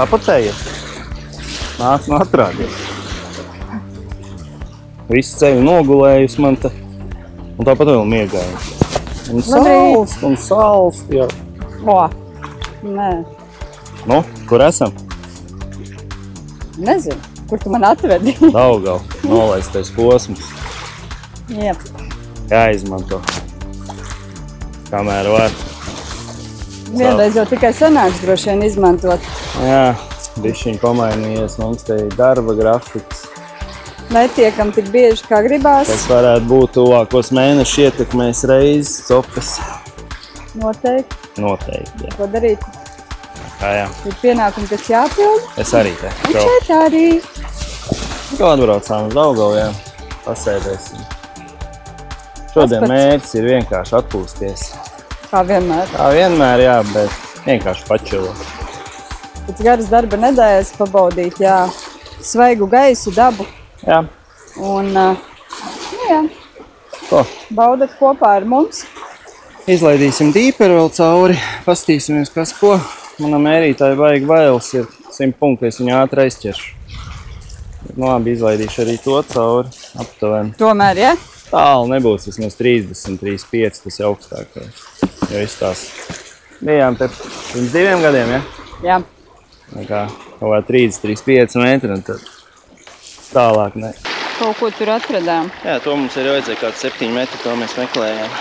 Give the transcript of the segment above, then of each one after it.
Papacējies. Nāc un atrādies. Visu ceļu nogulējusi man te. Un tāpat vēl miegāju. Un salst jau. O, nē. Nu, kur esam? Nezinu, kur tu man atvedi. Daugava, nolaistais posms. Jep. Jāizmanto. Kamēr var. Vienreiz jau tikai sanāks droši vien izmantot. Jā, bišķiņ pamainījies mums te darba grafiks. Netiekam tik bieži, kā gribās. Tas varētu būt tuvākos mēnešu ietekmēs reizes copes. Noteikti. Noteikti, jā. Ko darīt? Jā. Ir pienākumi, kas jāpild. Es arī te. Un šeit arī. Ko atbraucām uz Daugavu, jā. Pasēdēsim. Šodien mērķis ir vienkārši atpūsties. Kā vienmēr. Kā vienmēr, jā, bet vienkārši pačilo. Pēc garas darba nedēļas pabaudīt, jā, svaigu gaisu, dabu. Jā. Un, jā, Ko? baudat kopā ar mums. Izlaidīsim dīperu vēl cauri, pastīsimies, kas ko. Manam mērītāji baigi bailes ir 100 punkti, es viņu ātri aizķeršu. Nu, labi, izlaidīšu arī to cauri, aptuveni. Tomēr, ja? Tālu nebūs, vismaz 30, 35, tas ir augstākais. Jo viss tās bijām te pirms 2 gadiem, ja? Jā. Kā 30, 35 metri, un tad tālāk ne. Kaut ko tur atradām. Jā, to mums arī vajadzēja kāds 7 metri, to mēs meklējām.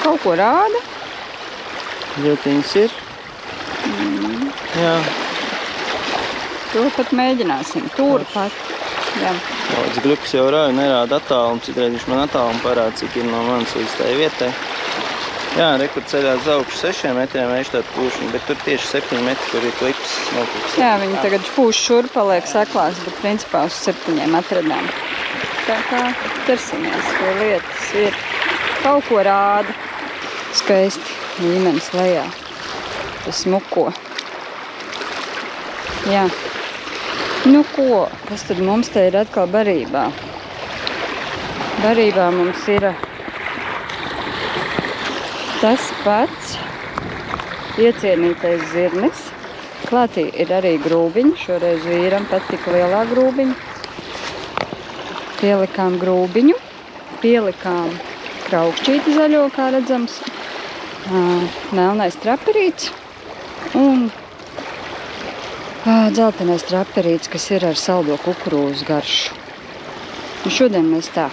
Kaut ko rāda. Ļotiņas ir. Jā. To pat mēģināsim. Tur pat. Jā. Daudz grupas jau rāja, nerāda attālumu, citreiz viņš man attālumu parāda, cik ir no manas līdz tai vietai. Jā, rekur ceļā uz augšu 6 metriem vējš tādu pūšanu, bet tur tieši 7 metri, kur ir klips noklips. Jā, viņi tagad pūš šur, paliek seklās, bet principā uz 7 atradām. Tā kā ķersimies, ko lietas ir. Kaut ko rāda. Skaisti līmenis lejā. Tas smuko. Jā. Nu ko, kas tad mums te ir atkal barībā? Barībā mums ir tas pats iecienītais zirnis. Klātī ir arī grūbiņi. Šoreiz vīram patika lielā grūbiņa. Pielikām grūbiņu. Pielikām kraukšķīti zaļo, kā redzams. Melnais traperīts. Un dzeltenais traperīts, kas ir ar saldo kukurūzu garšu. Un šodien mēs tā.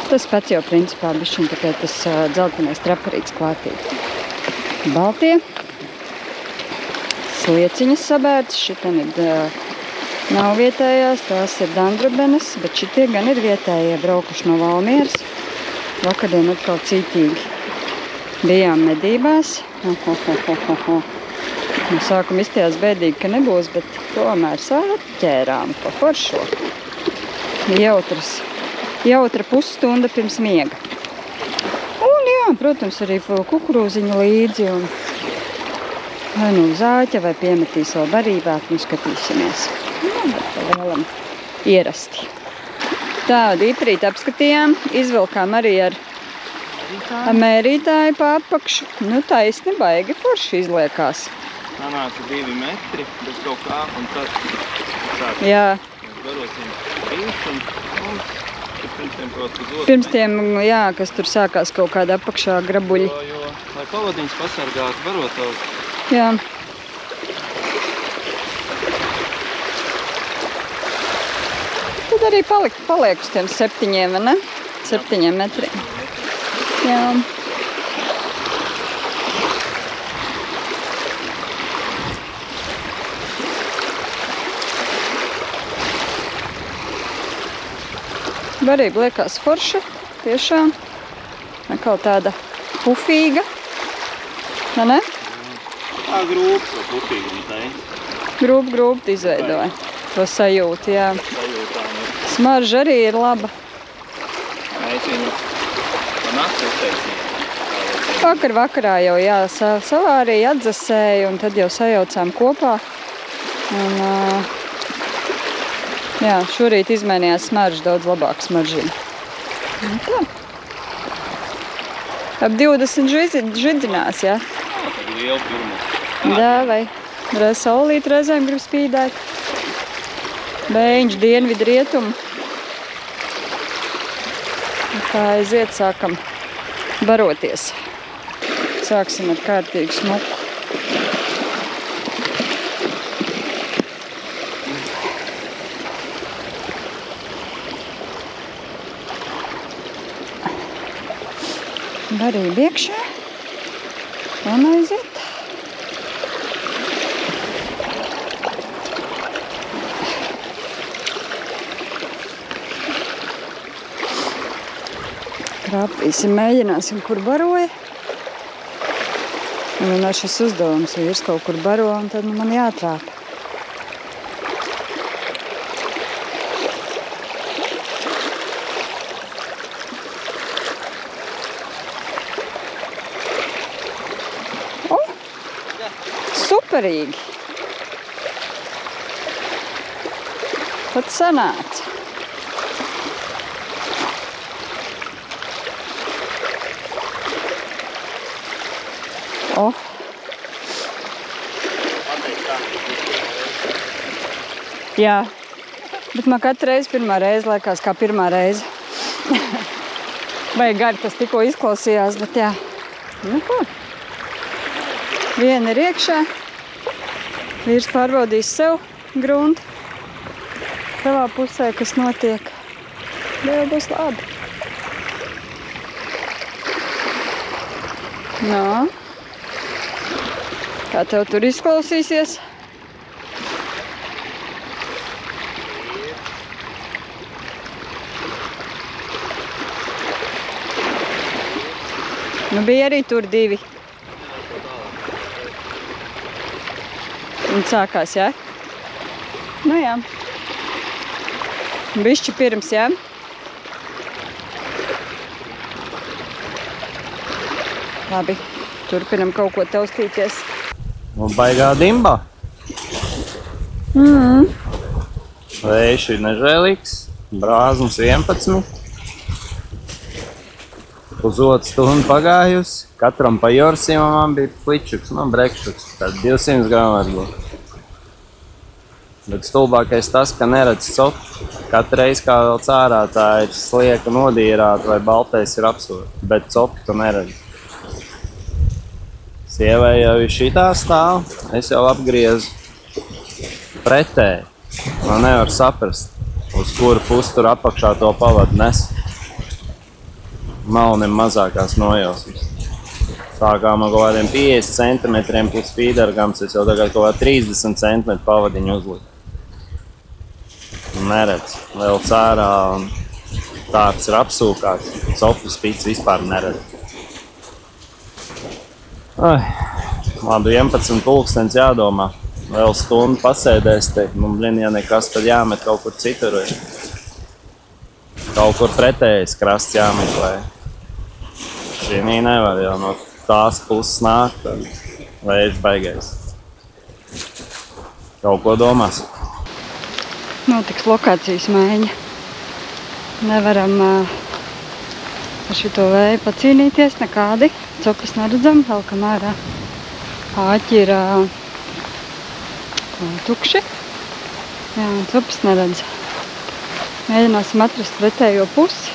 Tas pats jau principā bišķiņ tikai tas dzeltenais traperīts klātī. Baltie. Slieciņas sabērts. Šitien ir nav vietējās, tās ir dandrubenes, bet šitie gan ir vietējie braukuši no Valmieras. Vakardien atkal cītīgi. Bijām medībās. No sākuma izstījās bēdīgi, ka nebūs, bet tomēr saķērām pa foršo. Jautra pusstunda pirms miega. Un jā, protams, arī kukurūziņu līdzi un vai nu zāķa vai piemetīs vēl barībā, nu skatīsimies. Jā, bet pa vēlam ierasti. Tādu īprīt apskatījām, izvilkām arī ar mērītāju pa apakšu. Nu, taisni baigi forši izliekās. Sanāca 2 metri, bez kaut kā, un tad sāk. Jā. Garosim rīš, un mums pirms tiem kaut uz otru. Pirms tiem, jā, kas tur sākās kaut kāda apakšā grabuļi. Jo, lai pavadiņas pasargātu barotavus. Jā. Tad arī paliek uz tiem 7, vai ne? 7 metriem. Jā. Barība liekas forša, tiešām. Atkal tāda pufīga. Vai ne? Tā grūp, to pufīgu un tai. Grūp izveidoja to sajūtu, jā. Sajūtām. Smarža arī ir laba. Mēs viņu pa nakti uztaisījām. Vakarā jau jā, savārīja, atdzasēja un tad jau sajaucām kopā. Un, jā, šorīt izmainījās smarža, daudz labāk smaržīja. Tā. Ap 20 židzinās, jā? Tad liela pirma. Jā, vai reiz saulīt reizēm grib spīdēt. Bēņš dienvidu rietumu. Tā aiziet, sākam baroties. Sāksim ar kārtīgu smuku. Barība iekšā un aiziet. Krāpīsim, mēģināsim, kur baroja. Un vienmēr šis uzdevums vīrs kaut kur baro, un tad man jātrāpa. O! Superīgi! Pat sanāca. O! Jā, bet man katru reizi pirmā reize liekas kā pirmā reize. Vai gari tas tikko izklausījās, bet jā. Nu ko? Viena ir iekšā. Vīrs pārbaudīs sev gruntu. Tavā pusē, kas notiek. Jau būs labi. No. Kā tev tur izklausīsies? Nu, bija arī tur 2. Un sākās, jā? Nu, jā. Bišķi pirms, jā? Labi, turpinam kaut ko taustīties. Un baigā dimba. Vējš ir nežēlīgs. Brāzums 11. Pusotru stundu pagājusi. Katram pa jorsimam man bija fličuks, man brekšuks. Tad 200 gramu var būt. Bet stulbākais tas, ka neredz copu. Katru reizi, kā vēl cārā, tā ir slieka nodīrāta vai baltais ir apsūta. Bet copu tu neredz. Sievai jau ir šitā stāv, es jau apgriezu pretēji. Man nevar saprast, uz kuru pusi tur apakšā to pavadu nes. Nav ne mazākās nojausmas. Sākām ar kaut kādiem 50 centimetriem plus spīdergams, es jau tagad kaut kā 30 centimetru pavadiņu uzliku. Neredz, vēl cērā un tāds ir apsūkāts, copu spīts vispār neredz. Ai, labi, 11 pulkstens jādomā. Vēl stundu pasēdēs te. Nu, ja nekas, tad jāmet kaut kur citur. Kaut kur pretējais krasts jāmeklē. Šī nevar jau no tās puses nāk, tad vējš baigais. Kaut ko domās. Notiks lokācijas maiņa. nevaram ar šito vēju pacīnīties nekādi. Copus neredzam, velkam ārā. Āķi ir tukši. Jā, un copus neredz. Mēģināsim atrast pretējo pusi.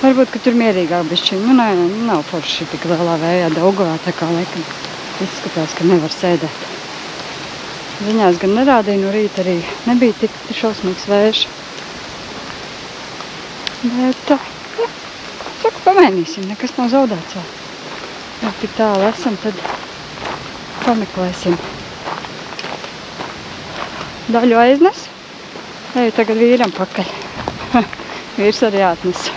Varbūt, ka tur mierīgāk bišķiņ. Nu, nav forši tik lielā vējā Daugavā, tā kā laikam izskatās, ka nevar sēdēt. Ziņās gan nerādīja, no rīta arī nebija tik šausmīgs vējš. Bet, jā, saku, pamēģināsim, nekas nav zaudēts vēl. Ja tik tālu esam, tad pameklēsim. Daļu aiznes, eju tagad vīram pakaļ. Vīrs arī atnes.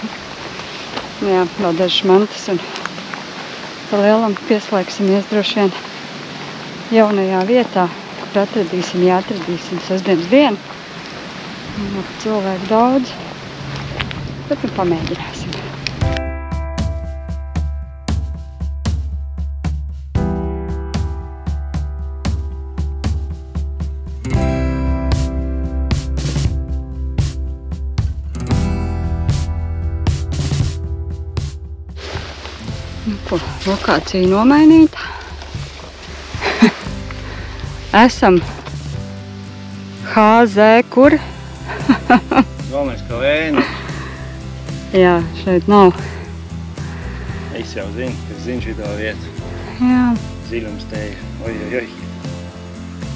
Jā, vēl dažas mantas un pa lielam pieslēgsimies droši vien jaunajā vietā, kur atradīsim sestdienas dienu. Cilvēku daudz, bet nu pamēģināsim. Lokācija nomainīta. Esam HZ, kur? Galvenais, ka vēja. Jā, šeit nav. Es jau zinu šitā vietu. Jā. Dziļums te ir. Oj.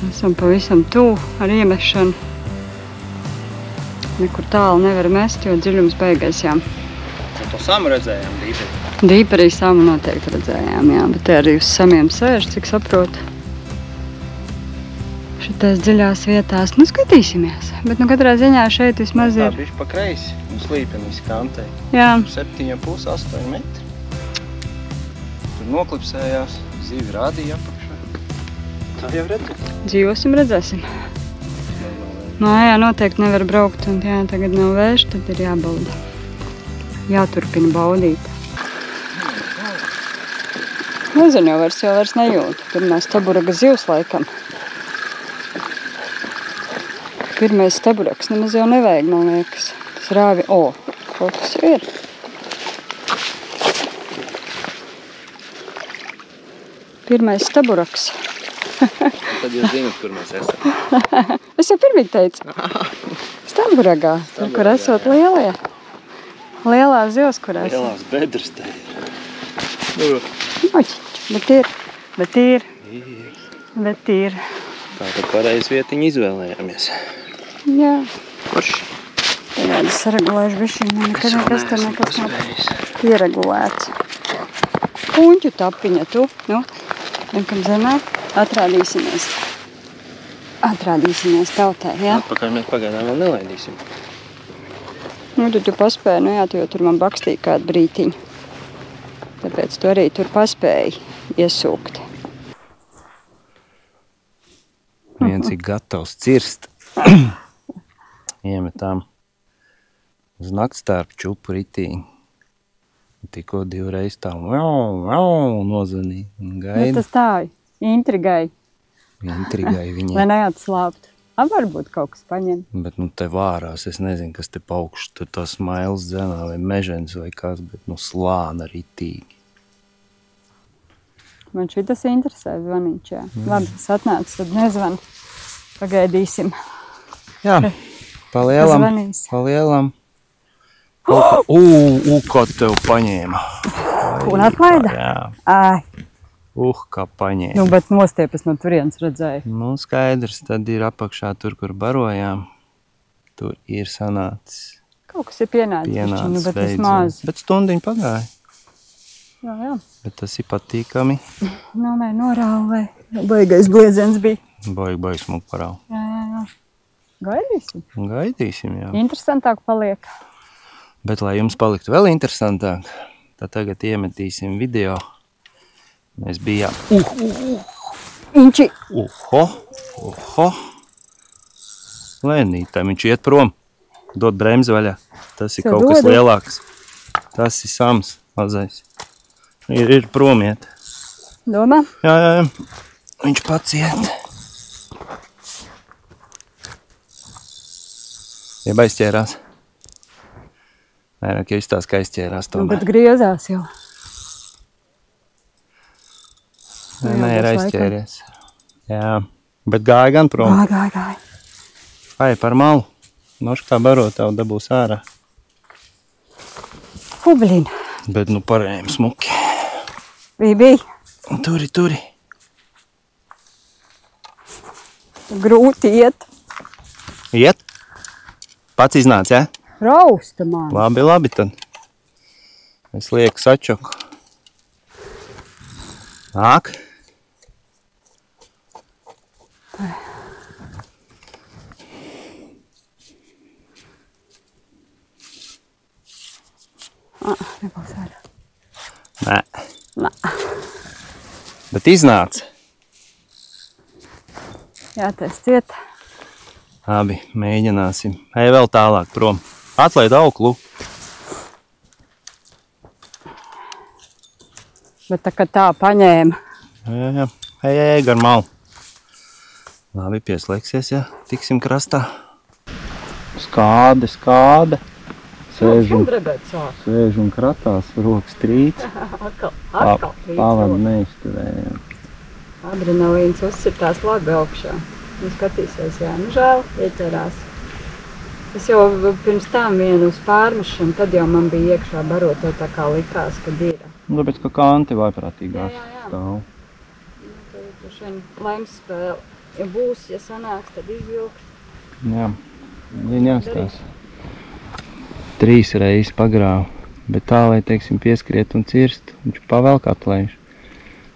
Esam pavisam tuvu ar iemešanu. Nekur tālu nevar mest, jo dziļums beigais, jā. To samu redzējām dīperi. Dīperī samu noteikti redzējām, jā, bet te arī uz samiem sēž, cik saprotu. Šitās dziļās vietās, nu skatīsimies, bet nu katrā ziņā šeit vismaz ir. Tā bišķi pa kreisi, un slīpeni visi kantei. Jā. 7,5, 8 metri. Tur noklipsējās, zivi rādīja apakšā. Tā jau redzam. Dzīvosim, redzēsim. No jā, noteikti nevar braukt, un jā, tagad nav vējš, tad ir jābauda. Jāturpina baudīt. Nezinu, jau vairs nejūtu. Pirmā staburaga zivs laikam. Pirmais staburaks nemaz jau nevajag, man liekas. Tas rāvi, kaut kas jau ir. Pirmais staburaks. Tad jūs zināt, kur mēs esam. Es jau pirmīt teicu. Staburagā, tur, kur esot lielie. Lielās zivs, kur esam. Lielās bedras te ir. Bet ir. Tā tad pareizi vietiņu izvēlējāmies. Jā. Forši. Tagad es saregulēšu bišķiņ, nekas nav pieregulēts. Puņķu tapiņa tu, nu, nekam zemē, atrādīsimies tautē, jā? Atpakaļ mēs pagaidām vēl nelaidīsim. Nu, tad tu paspēji, nu jā, tu jau tur man bakstīja kādu brītiņu. Tāpēc tu arī tur paspēji iesūkt. Viens ir gatavs cirst. Iemetām uz naktstārpu čupu ritīņu. Tikko 2 reiz tā nozvanīja. Nu, tas tā, intrigai. Intrigai viņai. Lai neatslāptu. Varbūt kaut kas paņem. Bet nu te vārās, es nezinu, kas te paukšs, tur tās mailes dzenā vai mežens vai kas, bet nu slāna ritīgi. Man šitas interesē zvanīt, jā. Labi, es atnācu, tad nezvanu. Pagaidīsim. Jā, palielam. Kā tev paņēma. Un atlaida? Jā. Ai. Kā paņēma. Nu, bet nostiepas no turienes redzēju. Nu, skaidrs, tad ir apakšā tur, kur barojām. Tur ir sanācis. Kaut kas ir pienācis, nu, bet vismaz. Bet stundiņu pagāja. Jā. Bet tas ir patīkami. Nav norāva vai baigais bliedziens bija. Baigi smuk parāva. Jā. Gaidīsim, jā. Interesantāk paliek. Bet, lai jums paliktu vēl interesantāk, tad tagad iemetīsim video. Mēs bijām. Inči. Lēnītām, viņš iet prom. Dod bremzi vaļā. Tas ir kaut kas lielāks. Tas ir sams, mazais. Ir prom iet. Domā? Jā. Viņš pats iet. Jeb aizķērās. Vairāk jau izstās, ka aizķērās Nu, tomēr. bet griezās jau. Nē, ir aizķēries. Jā, bet gāja gan prom. Gāja. Vai par malu. Noškā barot tavu dabūs ārā. Fublin. Bet nu parējiem smuki. Bija. Turi. Grūti iet. Iet? Pats iznāc, jā? Rausta man. Labi tad. Es lieku sačoku. Nāk. Nebūs ārā. Nē. Bet iznāc. Jā, tas ciet. Labi, mēģināsim. Ej vēl tālāk prom. Atlaid auklu. Bet tā kā tā paņēma. Jā. Ej, gar malu. Labi, pieslēgsies, jā. Tiksim krastā. Skāde. Sēž un kratās, rokas trīc. Atkal Pavadu neizturējām. Adrenalīns uzsitās labi augšā. Nu, skatīsies, jā, nu žēl, ieķerās. Es jau pirms tam vienu uz pārmešanu, tad jau man bija iekšā barot, tā kā likās, kad ir. Nu, tāpēc, ka kanti vaiprātīgās stāv. Nu, tad droši vien laimes spēle. Ja būs, ja sanāks, tad izvilks. Jā, viņa jāstās. 3 reizes pagrāva, bet tā, lai, teiksim, pieskriet un cirst, viņš pavelk atlaiž.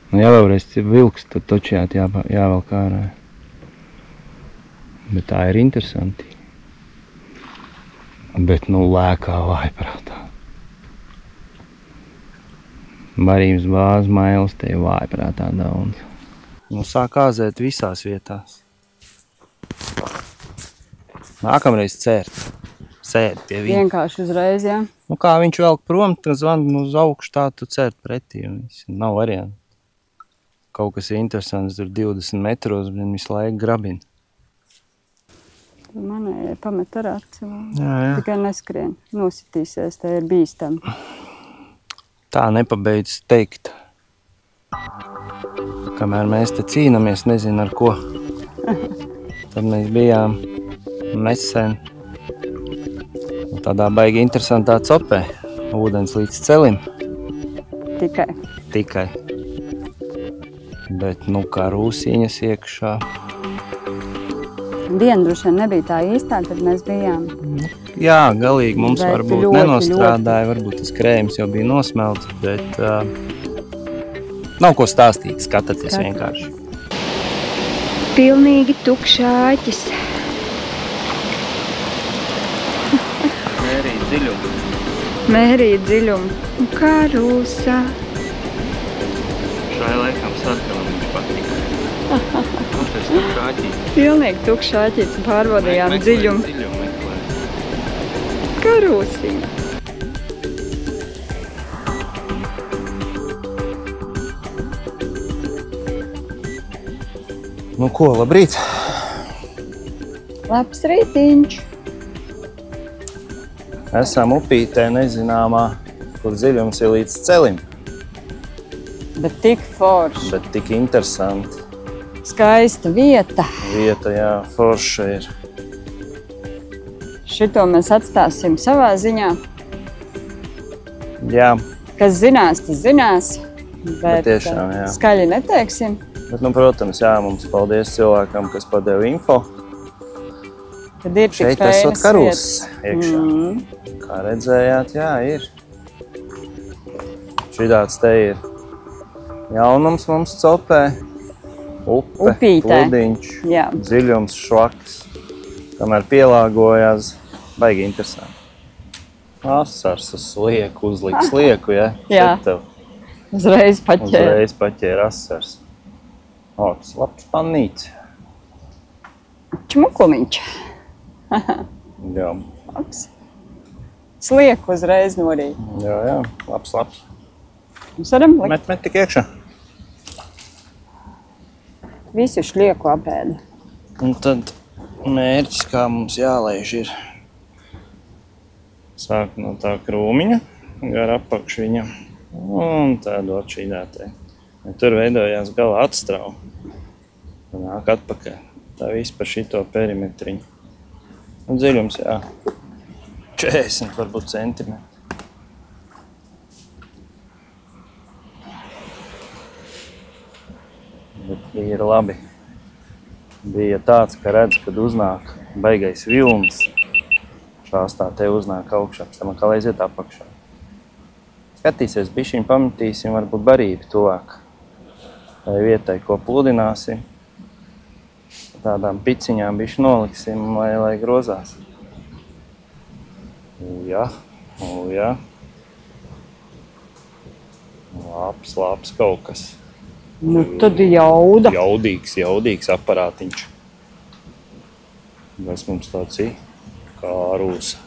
Nu, ja vēlreiz vilks, tad točiāt jāvelk ārā. Bet tā ir interesanti. Bet, nu, lēkā vājprātā. Barības bāzes mailes te ir vājprātā daudz. Nu, sāk āzēt visās vietās. Nākamreiz cērt. Sēdi pie viņa. Vienkārši uzreiz, jā. Nu, kā viņš velk prom, tad zvan uz augšu tā, tu cērt pretī. Nav varianti. Kaut kas ir interesants, tur 20 metros, bet visu laiku grabina. Manējai pamet ar aci. Jā. Tikai neskrien. Nositīsies, tā ir bīstami. Tā nepabeidz teikt. Kamēr mēs te cīnamies, nezinu ar ko. Tad mēs bijām nesen tādā baigi interesantā copē. Ūdens līdz celim. Tikai. Bet, nu, kā rūsīņas iekšā. Diena droši vien nebija tā īstā, kad mēs bijām. Jā, galīgi mums Bet varbūt nenostrādāja, varbūt tas krējums jau bija nosmelts, bet nav ko stāstīt, skatāties vienkārši. Pilnīgi tukšs āķis. Mērīt dziļumu. Un kā rūsā. Šai laikam sarkanam viņš patika. Tas tukšs āķīts. Pilnīgi tukšs āķīts un pārbaudījām dziļumu. Kā rūsīņa. Nu ko, labrīt? Labs rītiņš. Esam upītē nezināmā, kur dziļums ir līdz celim. Bet tik forši. Bet tik interesanti. Skaista vieta. Vieta, jā, forša ir. Šito mēs atstāsim savā ziņā. Jā. Kas zinās, tas zinās. Bet tiešām, jā. Skaļi neteiksim. Bet, nu, protams, jā, mums paldies cilvēkam, kas padeva info. Tad ir šeit esot karūs iekšā. Kā redzējāt, jā, ir. Šitāds te ir jaunums mums copē, upe, pludiņš, dziļums, švaks. Kamēr pielāgojās, baigi interesanti. Asars uz slieku, uzlikt slieku, ja? Jā, uzreiz paķēra. Uzreiz paķēra asars. O, tas labs pannīts. Čmukumiņš. Jā. Labs. Slieku uzreiz norīt. Jā, labs. Mums varam likt. Met tik iekšā. Visu šlieku apēda. Un tad mērķis, kā mums jālaiž, ir Sāk no tā krūmiņa, gar apakšu viņam, un tā dot šī dētē. Tur veidojās galā atstraume. Nāk atpakaļ. Tā viss par šito perimetriņu. Un dziļums, jā, 40 varbūt centimetri. Bet bija labi. Bija tāds, ka redz, kad uznāk baigais vilnis. Šāstā te uznāk augšā, pēc tam kā aiziet apakšā. Skatīsies, bišķiņ pametīsim, varbūt barību tuvāk. Vai vietai, ko pludināsim. Tādām piciņām bišķi noliksim, lai grozās. Jā, jā. Labs kaut kas. Nu, tad jauda. Jaudīgs aparātiņš. Tas mums tāds ir kā rūsa.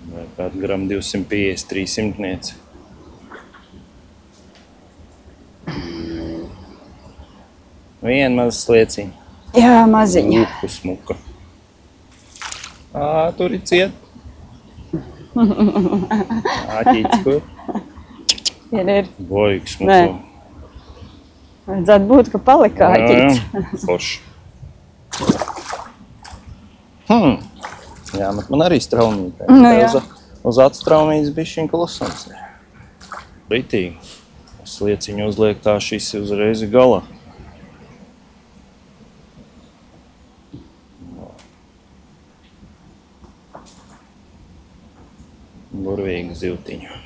Vai kādu gramu 250-300. Viena maza slieciņa. Jā, maziņa. Smuka. Tur ir ciet. Āķītis, kur? Ir. Boigs, smuka. Vajadzētu būt, ka palika āķītis. Forši. Jā, man arī straumītē. Nu, jā. Uz atstraumītas bišķiņ klusums. Ritīgi. Slieciņu uzliek tā šis uzreiz galā. Burvīgu zivtiņu.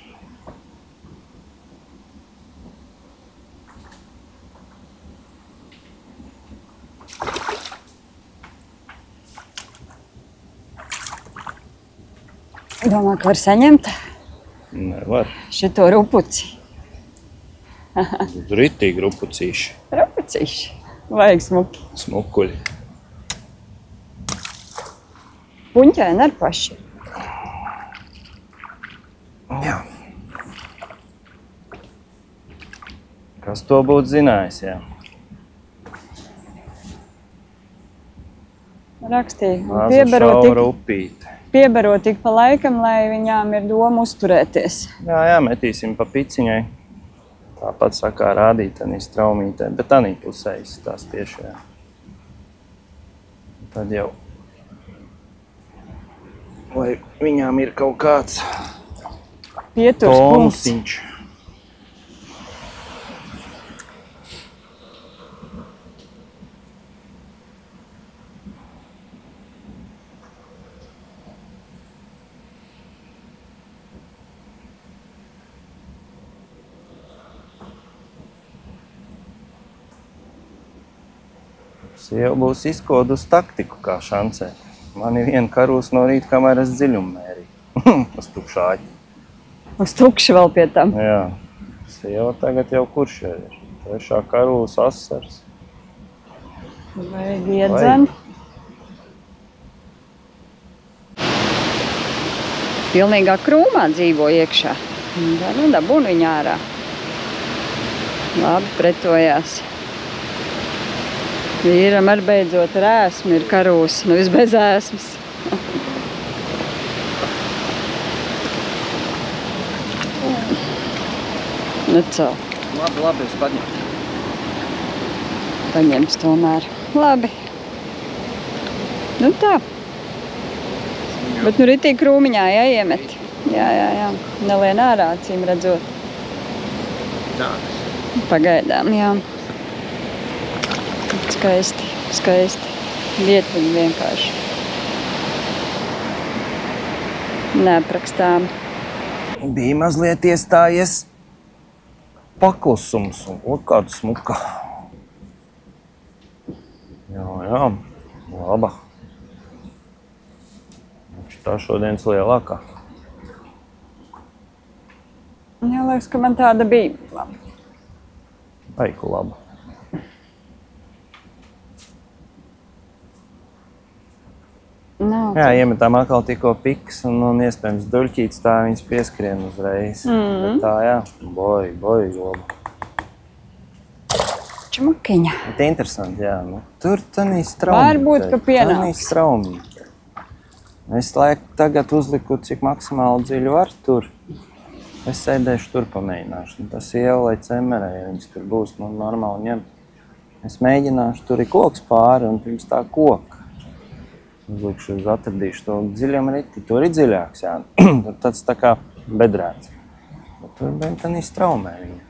Domā, ka var saņemt Nevar. šito rupuci. Ritīgi rupucīši. Rupucīši. Vajag smuki. Smukuļi. Puņķēni ar paši. Jā. Kas to būtu zinājis, jā. Rakstīja. Maza šaura upīte. Piebaro tik pa laikam, lai viņām ir doma uzturēties. Jā, metīsim pa piciņai. Tāpat sakā rādītani straumītē, bet tanī pusē izstās tieši, jā. Tad jau, lai viņām ir kaut kāds Pieturs punkts. tonusiņš. Sieva būs izkodus taktiku kā šancē. Man ir viena karūs no rīta, kamēr es dziļumu mērīju. Uz tukšāķi. Uz tukšu vēl pie tam. Jā. Sieva tagad jau kurš ir? Trešā karūs asars. Vajag iedzen. Pilnīgā krūmā dzīvo iekšā. Nu, dabūn viņu ārā. Labi pretojās. Vīram ar beidzot ar ēsmi ir karūs, nu viss bez ēsmas. Nu, cau. Labi, es paņemu. Paņems tomēr. Labi. Nu tā. Bet nu ritīgi krūmiņā jāiemet. Jā. Nelien ārā, acīm redzot. Pagaidām, jā. Skaisti. Vietiņi vienkārši. Neaprakstām. Bija mazliet iestājies paklusums un kāda smuka. Jā, laba. Tā šodienas lielākā. Jā, liekas, ka man tāda bija. Labi. Aiku laba. Nav. Jā, iemetām atkal tikko piks un iespējams duļķīts tā viņas pieskrien uzreiz. Bet tā, jā, boji, laba. Čumukiņa. Bet interesanti, jā. Nu, tur tanī straumītē. Varbūt, ka pienāks. Tanī straumītē. Es laiku tagad uzliku, cik maksimāli dziļi var tur. Es sēdēšu tur pamēģināšu. Tas iela, lai cemerē, ja viņas tur būs, nu, normāli ņemt. Es mēģināšu, tur ir koks pāri un pirms tā koka. Uzlikšu, atradīšu to dziļam riti. Tur ir dziļāks, jā. Tur tāds tā kā bedrēts. Bet tur bentanī straumē viņa.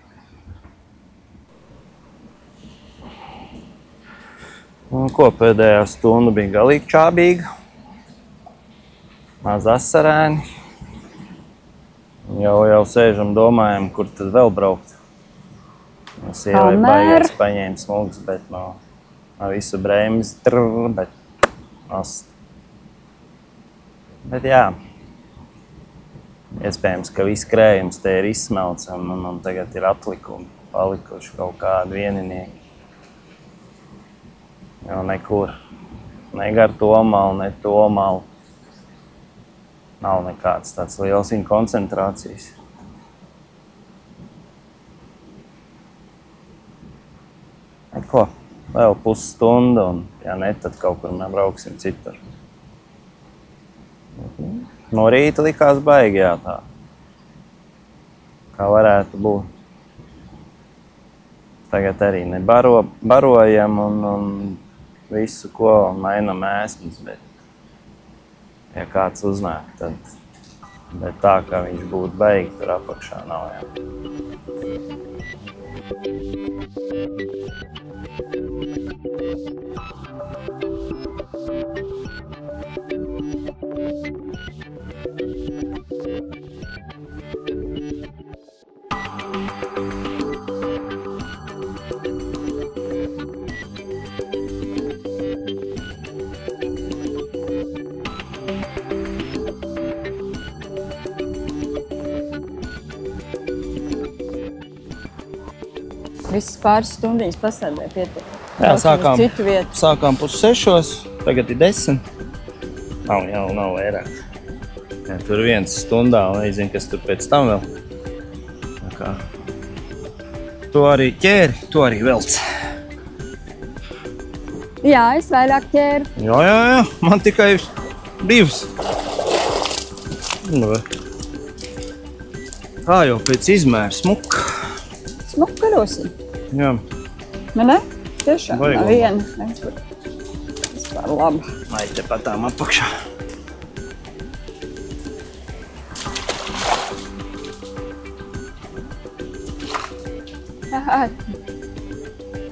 Un ko, pēdējā stunda bija galīgi čābīga. Maz asarēni. Jau sēžam, domājam, kur tad vēl braukt. Sievai baigās paņēma smugs, bet no visu brēmis bet nost. Bet jā, iespējams, ka viss krējums te ir izsmelts un tagad ir atlikumi, palikuši kaut kādi vieninieki. Jo nekur, ne gar to malu, ne to malu. Nav nekāds tāds liels viņa koncentrācijas. Neko, vēl pusstunda un, ja ne, tad kaut kur mēs brauksim citur. No rīta likās baigi, jā, tā. Kā varētu būt. Tagad arī nebarojam un visu, ko mainam ēsmas, bet ja kāds uznāk, tad bet tā, kā viņš būtu baigi, tur apakšā nav, jā. Visas pāris stundiņas pasēdē pietiek. Jā, citu vietu. Sākām 5:30, tagad ir 10. Nav vairāk. Jā, tur 1 stundā, un nezinu, kas tur pēc tam vēl. Tā kā. To arī ķēri, to arī velc. Jā, es vairāk ķēru. Jā, man tikai 2. Tā jau pēc izmēra smuka. Smuka karosi. Jā. Ne? Tiešām, Baigi. viena. Vispār laba. Lai te patām apakšā.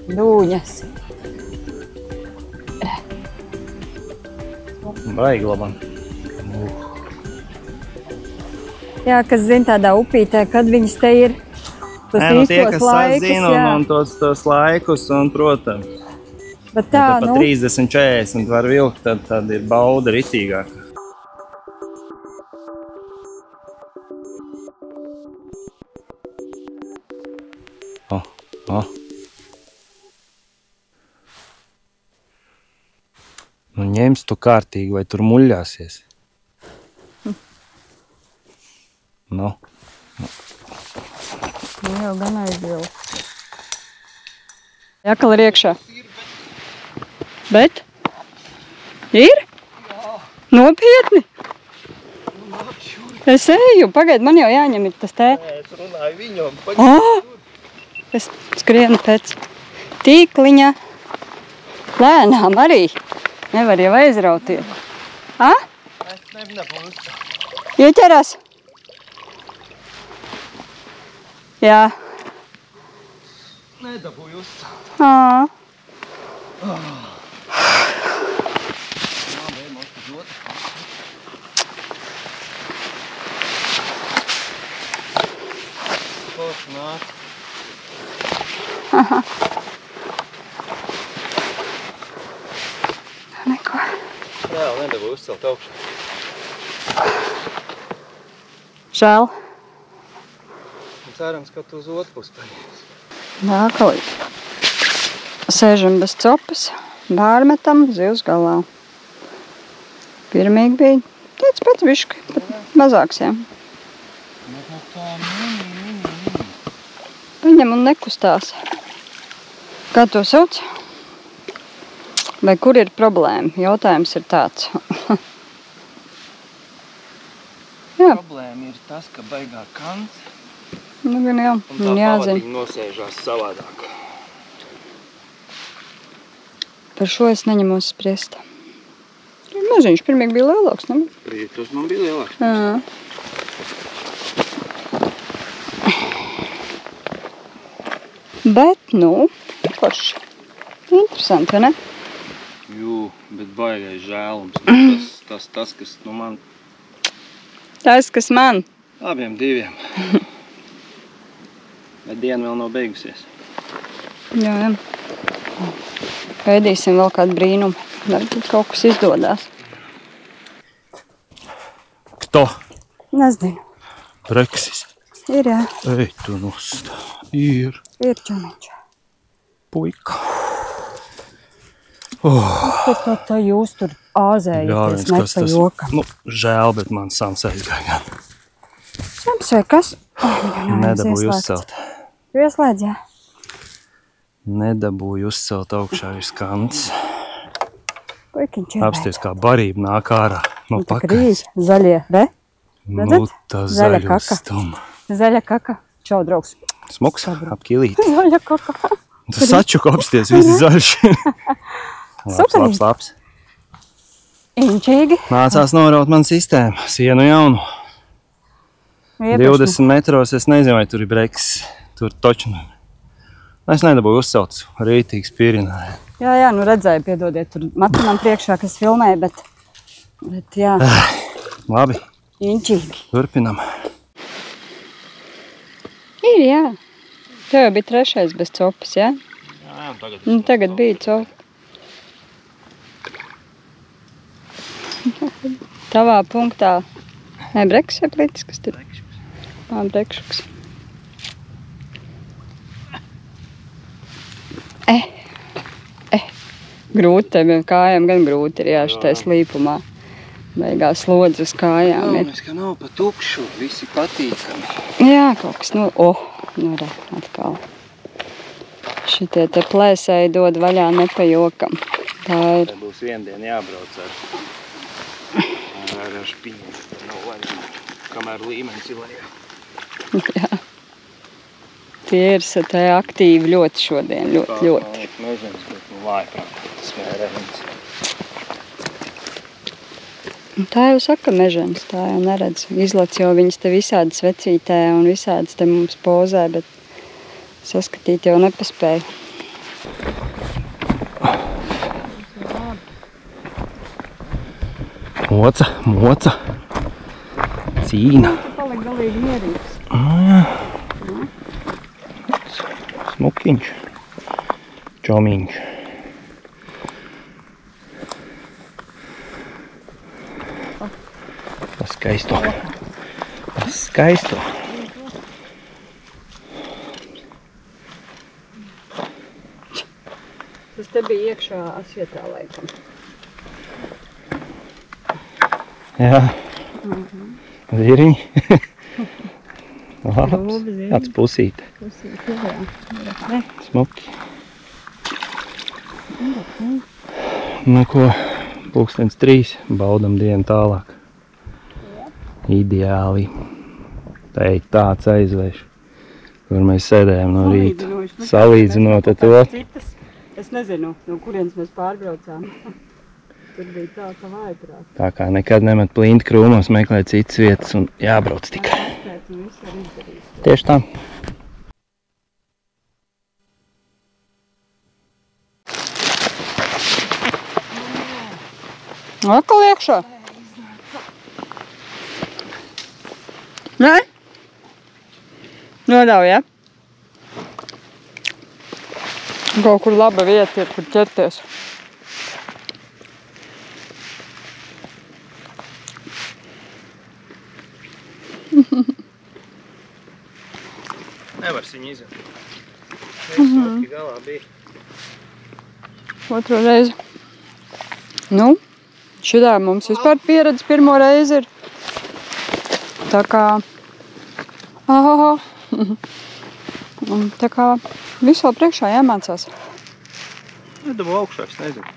Dūņas. Baigi labam. Jā, kas zina tādā upītē, kad viņas te ir. Tas tie, kas sazina un tos laikus, un, protams, bet tā, ja pa 30-40 var vilkt, tad ir bauda ritīgāka. Nu, ņems tu kārtīgi, vai tur muļļāsies? Nu. Nu jau gan aizvilku. Jākal ir iekšā. Bet? Ir? Jā. Nopietni? Es eju, pagaid, man jau jāņem ir tas te. Nē, es runāju viņam. Es skrienu pēc tīkliņa. Lēnām arī. Nevar jau aizrauties. Es nebūs. Ieķerās? Jā. Nedabūju uzsākt. Neko. Jā, nedabūju uzcelt augšā. Žēl. Cerams, ka tu uz otru pusi paņēsi. Nākalīgi. Sēžam bez copas, bārmetam, zivs galā. Pirmīgi bija tāds pats bišķi, pat mazāks, jā. Viņam un nekustās. Kā to sauc? Vai kur ir problēma? Jautājums ir tāds. Jā. Problēma ir tas, ka baigā kants. Nu, gan jā. Un tā pavadiņa nosēžās savādāk. Par šo es neņemos spriest. Maziņš pirmīgi bija lielāks, ne? Prietos man bija lielāks. Jā. Bet, nu, forši. Interesanti, vai ne? Jū, bet baigais žēlums. Tas, kas nu man... Tas, kas man. Abiem diviem. Bet diena vēl nav beigusies. Jā, jā. Gaidīsim vēl kādu brīnumu. Varbūt kaut kas izdodās. Kto? Nezinu. Breksis. Ir, jā. Ej, tu nost. Ir. Ir čomiņš. Puika. Tā jūs tur āzējaties, ne pa jokam. Nu, žēl, bet man sams aizgāja. Sams vai kas? Nedabūju uzcelt. Ieslēdz, jā. Nedabūju uzcelt augšā virs kants. Puikiņš ir. Apsties kā barība nāk ārā no pakaļ. Krīt, zaļie, re? Nu, tā zaļustuma. Zaļa kaka. Čau, draugs. Smuks, apkīlīt. Zaļa kaka. Tu sačuku apsties, visi zaļš. Labs. Inčīgi. Nācās noraut man sistēmu, sienu jaunu. 20 metros, es nezinu, vai tur ir breks. Tur toču. Es nedabūju uzcelts, rītīgi spīrināju. Jā, nu redzēju, piedodiet, tur matinam priekšā, kas filmēja, bet jā. Labi. Inčīgi. Turpinam. Ir, jā. Tev jau bija trešais bez copas, jā? Jā, tagad bija copa. Tavā punktā. Nē, breks vai plitis, kas tur? Brekšuks. Grūti tev kājām, gan grūti ir jāšitais līpumā. Beigās slodzi uz kājām ir. Mēs kā nav pa tukšu, visi patīkami. Jā, kaut kas, nu re, atkal. Šitie te plēsēji dod vaļā ne pa jokam. Tā ir. Te būs vien dienu jābrauc ar špiņu, tad nav vaļā, kamēr līmenis ir vaļā. Jā. Tie ir te aktīvi ļoti šodien, ļoti. Mežens, bet vājprāt, tas mērējums. Tā jau saka mežens, tā jau neredz. Izlec jau viņas te visādi svecītē un visādas te mums pozē, bet saskatīt jau nepaspēja. Moca. Cīna. Tu palika galīgi mierīgs. Jā. Smukiņš. Čomiņš. Tas skaisto. Tas te bija iekšā asietā laikam. Jā. Ziriņi. Labs. Tāds pusīte. Smuki. Nu ko, 2:03, baudam dienu tālāk. Ideāli. Teikt tāds aizveš, kur mēs sēdējām no rīta. Salīdzinot ar to. Es nezinu, no kurienes mēs pārbraucām. Tur bija tā, ka vājprāt. Tā kā nekad nemet plinti krūmos, meklēt citas vietas un jābrauc tikai. Tieši tā. Atkal iekšā? Nē? Nodauj, ja? Kaut kur laba vieta ir, kur ķerties. Nevars viņu izvērt. Smuki galā bija. Otro reizi. Nu, šitā mums vispār pieredze pirmo reizi ir. Tā kā... Tā kā visu vēl priekšā jāmācās. Nedabu augšā, es nezinu.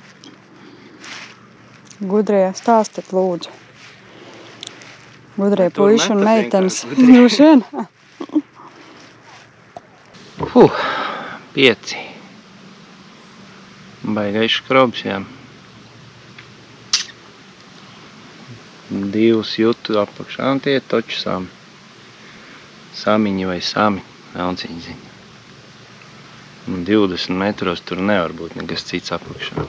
Gudrie, stāstiet lūdzu. Gudrie puiši un meitenes. Droši vien. 5. Baigais skrobs, jā. 2 jutu apakšā, un tie toči sami. Samiņi vai sami, velnciņi ziņa. Un 20 metros tur nevar būt nekas cits apakšā.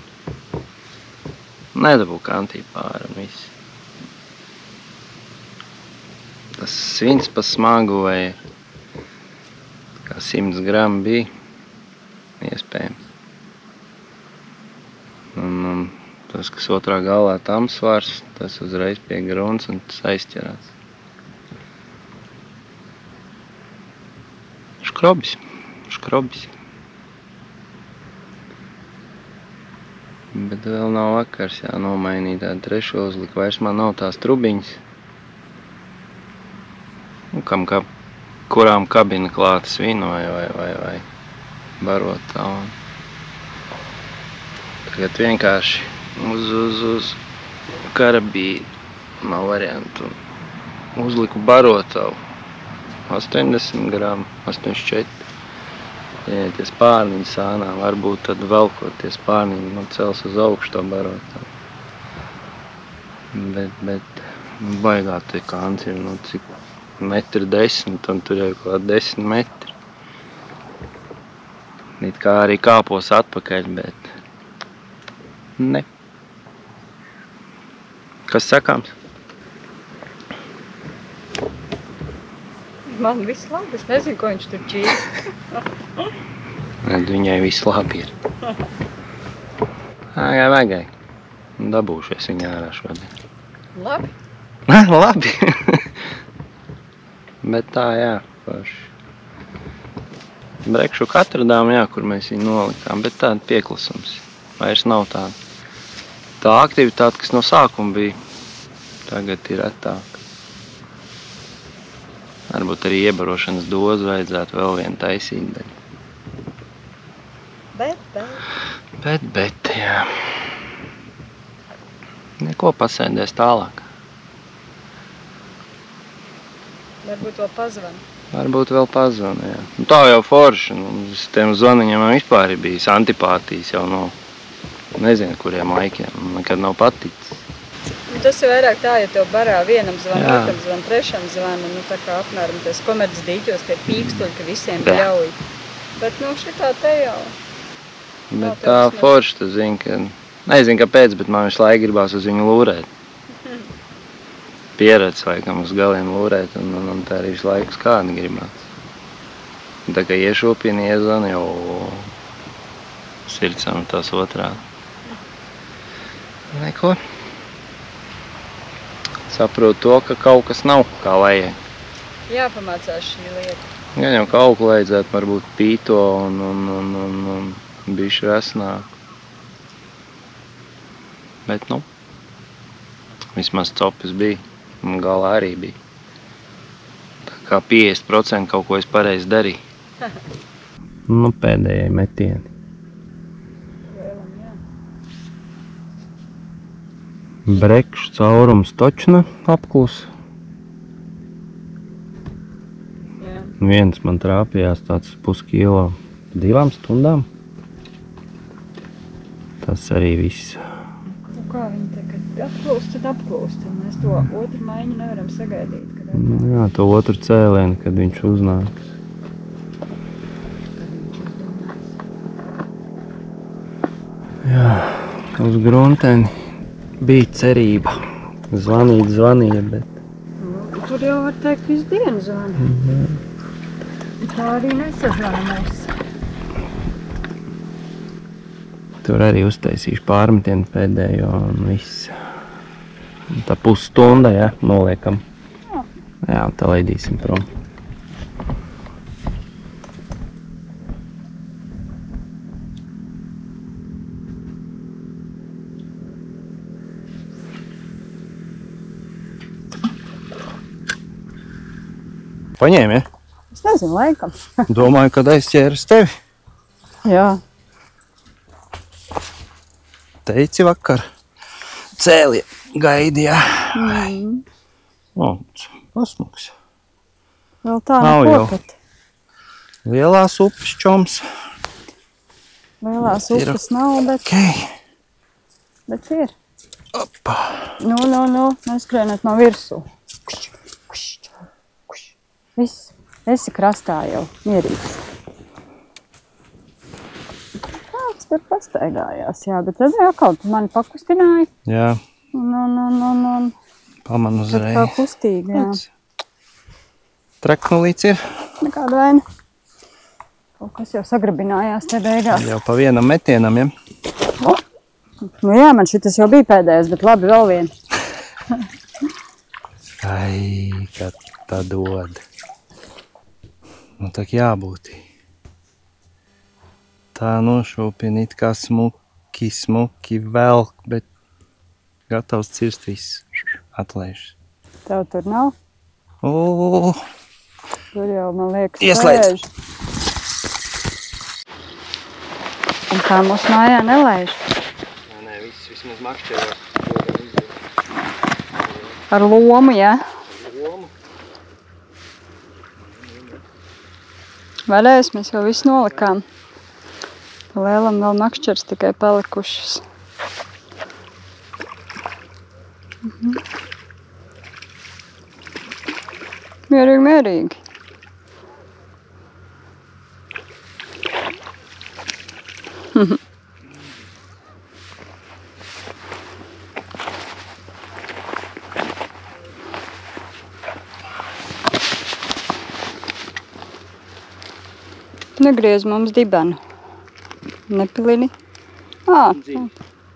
Nedabū kantī pāri un viss. Tas svins pa smagu vai kā 100 gramu bija iespējams. Un tas, kas otrā galā tamsvars, tas uzreiz pie gruns un tas aizķerās. Škrobis. Bet vēl nav vakars, nomainīt tādu trešo uzliku. Vairs man nav tās trubiņas. Kurām kabina klāta svinu vai barot tā. Tagad vienkārši uz karabīnu nav variantu. Uzliku barotavu 80 gramu, 84. Ja tie spārniņi sānā, varbūt tad velkot tie spārniņi man cels uz augšu to barotavu. Bet baigā tie kanci ir, cik 1,10 m, un tur jau kaut 10 metri. It kā arī kāpos atpakaļ, bet ne. Kas sakāms? Man viss labi, es nezinu, ko viņš tur čīst. Viņai viss labi ir. Vajag. Dabūšies viņa ārā šodien. Labi? Labi. Bet tā, paši. Brekšu atradām, kur mēs viņu nolikām, bet tāda pieklusums. Vairs nav tāda. Tā aktivitāte, kas no sākuma bija, tagad ir retāk. Varbūt arī iebarošanas dozu vajadzētu vēl vienu taisīt, bet, jā. Neko pasēdēs tālāk. Varbūt vēl pazvana. Jā. Tā jau forši. Uz tiem zvaniņiem vispār ir bijis antipātijas jau no nezinu kuriem laikiem. Nekad nav paticis. Tas ir vairāk tā, ja tev barā vienam zvana, otram zvana, trešam zvana, tā kā apmēram ties komerc dīķos, tie pīkstuļi, ka visiem ļauj. Bet, šitā te jau. Bet tā forši, tu zini, ka, nezinu kāpēc, bet man visu laiku gribās uz viņu lūrēt. Pieredz laikam uz galiem lūrēt, un tā arī visu laiku skādi gribās. Tā kā iešūpini, iezvani, jau sirdsam tās otrādi. Neko. Saprotu to, ka kaut kas nav kā vajag. Jāpamācās šī lieta. Gan jau kaut ko vajadzētu varbūt pīto un bišķi resnāk. Bet, vismaz copis bija, un galā arī bija. Tā kā 50% kaut ko es pareizi darīju. Pēdējai metieni. Brekšu caurums točna apklus. Viens man trāpījās tāds puskilo 2 stundām. Tas arī viss. Kā viņi tagad apklūst, tad apklūst. Mēs to otru maiņu nevaram sagaidīt. Jā, to otru cēlienu, kad viņš uznāks. Jā, uz grunteni bija cerība. Zvanīja, bet... Tur jau var teikt visu dienu zvani. Tā arī nesazvanās. Tur arī uztaisīšu pārmetienu pēdējo un viss. Tā pusstunda, noliekam. Jā, tā laidīsim prom. Paņēmi, Es nezinu, laikam. Domāju, kad aizķēras tevi. Jā. Teici vakar. Cēlie gaidījā. Pasmuks. Vēl tā Nav neko jau. pat. Lielās upes čoms. Lielās upes nav, bet ir. Opa. Nu, neskrēnēt no virsū. Viss. Esi krastā jau, mierīgs. Kāds tur pastaigājās, jā, bet tad jau kaut mani pakustināja. Jā. Un. Paman uzreiz. Tā kustīgi, jā. Treknulīts ir. Nekāda vaina. Kaut kas jau sagrabinājās te beigās. Jau pa vienam metienam, ja? Nu jā, man šitas jau bija pēdējais, bet labi, vēl vien. Ai, kad tā dod. Nu, tak jābūt. Tā nošūpina it kā smuki velk, bet gatavs cirst viss. Atlaiž. Tev tur nav? Tur jau, man liekas, ieslēdz. Un kā mūsu mājā nelaiž? Nē, vismaz makšķerās. Ar lomu, jā? Lomu. Vaļējus mēs jau visu nolikām. Pa lielam vēl makšķers tikai palikušas. Mierīgi. Negriez mums dibenu. Nepilini.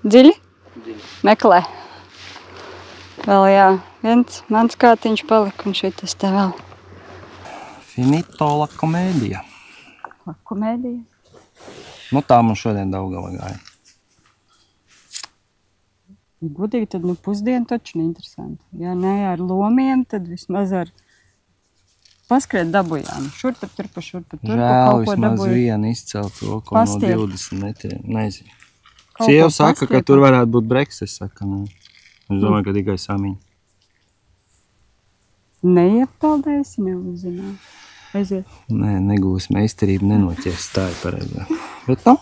Dziļi? Meklē. Vēl jā, viens mans kātiņš palika un šitas te vēl. Finito la komēdija. La komēdija? Nu tā mums šodien Daugava gāja. Ja godīgi, tad pusdienu taču neinteresanti. Ja ne ar lomiem, tad vismaz ar paskriet dabujām. Šurpa turpa, Žēl vismaz vienu izcelt to, ko no 20 metriem. Nezinu. Sieva saka, ka tur varētu būt breks, es saku, nē. Es domāju, ka tikai samiņi. Neiepaldēsi, neuzzināju. Aiziet. Nē, negūs meistarību, nenoķers, tā ir pareizā. Bet nu,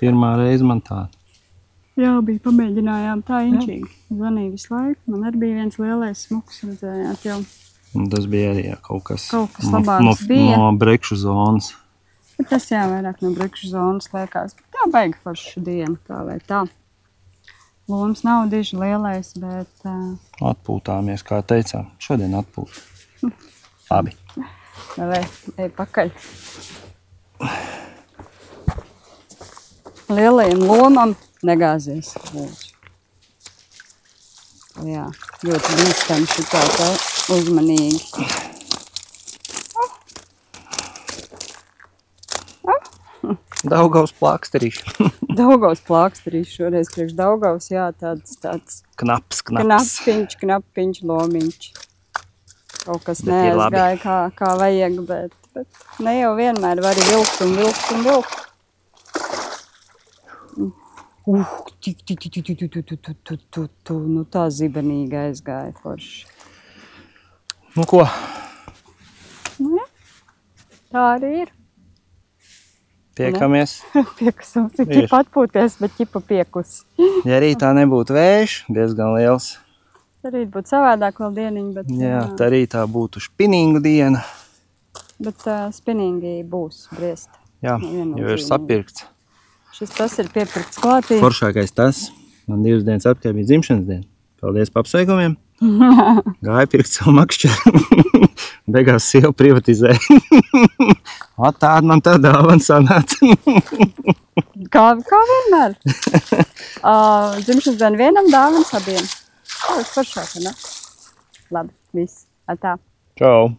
pirmā reize man tā. Jā, bija pamēģinājām tā inčīgi. Zvanīja visu laiku. Man arī bija viens lielais smuks, redzējāt jau. Un tas bija arī kaut kas labāks bija. No brekšu zonas. Bet tas jā, vairāk no brekšu zonas liekas. Tā baigi foršu dienu, tā vai tā. Loms nav diži lielais, bet... Atpūtāmies, kā teicām. Šodien atpūt. Labi. Vai, ej pakaļ. Lielajam lomam negāzies. Jā, ļoti bīstam šitā tā uzmanīgi. Daugavas plāksterīši. Daugavas plāksterīši šoreiz priekš Daugavas, jā, tāds knaps. Knappiņš, lomiņš. Kaut kas neaizgāja kā vajag, bet ne jau vienmēr vari vilkt un vilkt. Nu tā zibenīgi aizgāja forši. Nu ko? Nu jā, tā arī ir. Piekamies. Piekusums ir ķipa atpūties, bet ķipa piekus. Ja rītā nebūtu vējš, diezgan liels. Tā rīt būtu savādāk vēl dieniņi, bet... Jā, tā rītā būtu špiningu diena. Bet spinīgi būs briest. Jā, jo ir sapirkts. Tas ir piepirkts klātī. Foršākais tas. Man 2 dienas atpakaļ bija dzimšanas diena. Paldies papsveikumiem. Gāja pirkt savu makšķeru. Beigās sieva privatizēja. Tāda man tā dāvana sanāca. Kā vienmēr. Dzimšanas diena vienam, dāvanas abiem. Tas foršāk, ne? Labi, viss. Atā. Čau.